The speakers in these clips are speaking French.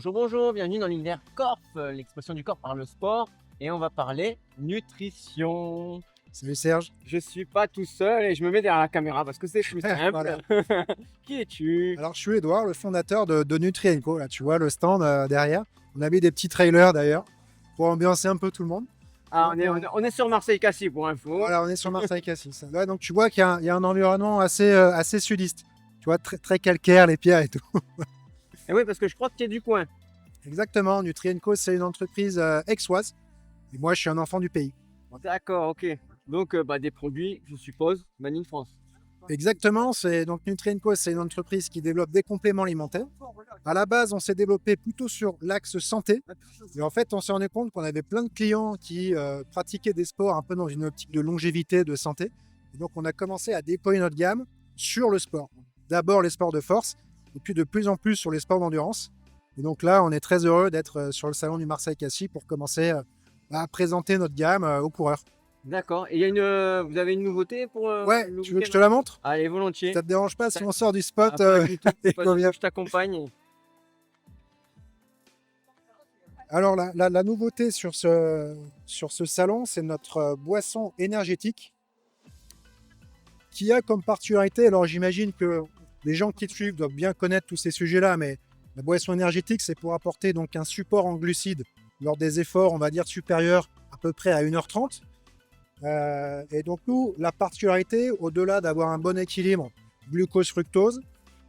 Bonjour, bonjour, bienvenue dans l'univers Corp, l'expression du corps par le sport. Et on va parler nutrition. Salut Serge. Je suis pas tout seul et je me mets derrière la caméra parce que c'est plus simple. Voilà. Qui es-tu? Alors, je suis Edouard, le fondateur de Nutri&Co. Là, tu vois le stand derrière. On a mis des petits trailers d'ailleurs pour ambiancer un peu tout le monde. Ah, on est sur Marseille-Cassis pour info. Voilà, on est sur Marseille-Cassis. Là, donc, tu vois qu'il y a un environnement assez sudiste. Tu vois, très calcaire, les pierres et tout. Et oui, parce que je crois que tu es du coin. Exactement. Nutri&Co, c'est une entreprise aixoise. Et moi, je suis un enfant du pays. D'accord, ok. Donc, des produits, je suppose, made in France. Exactement. Donc Nutri&Co, c'est une entreprise qui développe des compléments alimentaires. À la base, on s'est développé plutôt sur l'axe santé. Et en fait, on s'est rendu compte qu'on avait plein de clients qui pratiquaient des sports un peu dans une optique de longévité, de santé. Et donc, on a commencé à déployer notre gamme sur le sport. D'abord les sports de force, et puis de plus en plus sur les sports d'endurance. Et donc là, on est très heureux d'être sur le salon du Marseille-Cassis pour commencer à présenter notre gamme aux coureurs. D'accord. Et vous avez une nouveauté pour Ouais, le tu veux que je week-end? te la montre? Allez, volontiers. Ça te dérange pas si on sort du spot Pas du tout, et pas qu'on du vient. tout, je t'accompagne. Alors, la nouveauté sur ce salon, c'est notre boisson énergétique qui a comme particularité, alors j'imagine que les gens qui te suivent doivent bien connaître tous ces sujets-là, mais la boisson énergétique, c'est pour apporter donc un support en glucides lors des efforts, on va dire, supérieurs à peu près à 1h30. Et donc nous, la particularité, au-delà d'avoir un bon équilibre glucose-fructose,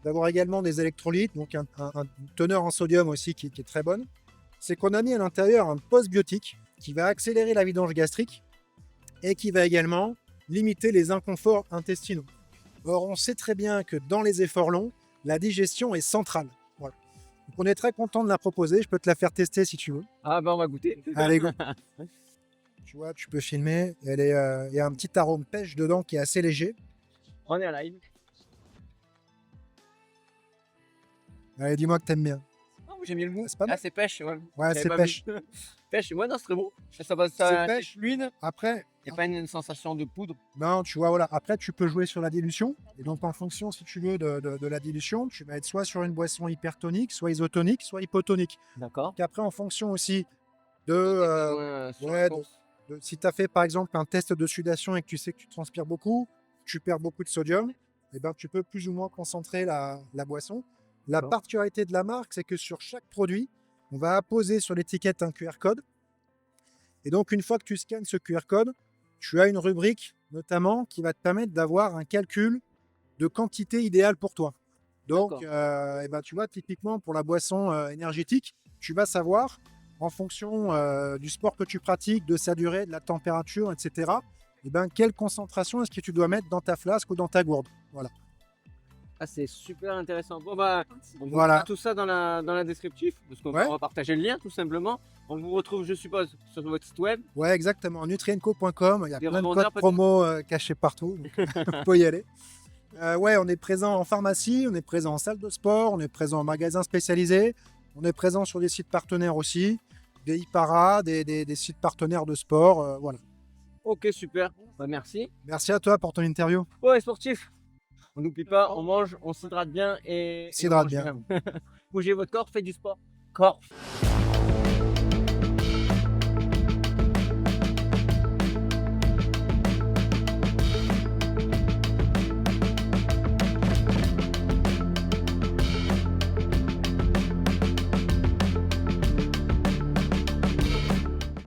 d'avoir également des électrolytes, donc une teneur en sodium aussi qui est très bonne, c'est qu'on a mis à l'intérieur un postbiotique qui va accélérer la vidange gastrique et qui va également limiter les inconforts intestinaux. Or, on sait très bien que dans les efforts longs, la digestion est centrale. Voilà. Donc on est très content de la proposer, je peux te la faire tester si tu veux. Ah on va goûter. Allez, go. Tu vois, tu peux filmer. Il y a un petit arôme pêche dedans qui est assez léger. On est en live. Allez, dis-moi que t'aimes bien. Oh, j'aime bien le goût. C'est pas mal. Ah, c'est pêche, ouais. Ouais, J'avais c'est pas pêche. vu. Pêche, ouais, non, c'est très beau. Ça C'est pêche. fluide. Après, Il n'y a pas une sensation de poudre. non, tu vois, voilà. Après, tu peux jouer sur la dilution. Et donc, en fonction, si tu veux, de la dilution, tu vas être soit sur une boisson hypertonique, soit isotonique, soit hypotonique. D'accord. Et après, en fonction aussi de, ouais, si tu as fait, par exemple, un test de sudation et que tu sais que tu transpires beaucoup, tu perds beaucoup de sodium, et ben, tu peux plus ou moins concentrer la boisson. La D'accord. particularité de la marque, c'est que sur chaque produit, on va apposer sur l'étiquette un QR code. Et donc, une fois que tu scannes ce QR code, tu as une rubrique notamment qui va te permettre d'avoir un calcul de quantité idéale pour toi. Donc, D'accord. et ben, tu vois, typiquement pour la boisson énergétique, tu vas savoir en fonction du sport que tu pratiques, de sa durée, de la température, etc., et ben, quelle concentration est-ce que tu dois mettre dans ta flasque ou dans ta gourde. Voilà. Ah, c'est super intéressant. Bon, on vous Voilà. mettra tout ça dans la descriptif, parce qu'on Ouais. va partager le lien tout simplement. On vous retrouve, je suppose, sur votre site web. Ouais, exactement. Nutrienco.com, il y a Des plein de revendeurs, codes promo cachés partout. Il faut y aller. Ouais, on est présent en pharmacie, on est présent en salle de sport, on est présent en magasin spécialisé, on est présent sur des sites partenaires aussi, des e-para, des sites partenaires de sport. Voilà. Ok, super. Merci. Merci à toi pour ton interview. Ouais, sportif. On n'oublie pas, on mange, on s'hydrate bien et S'hydrate on mange bien. Bougez votre corps, faites du sport. Corps.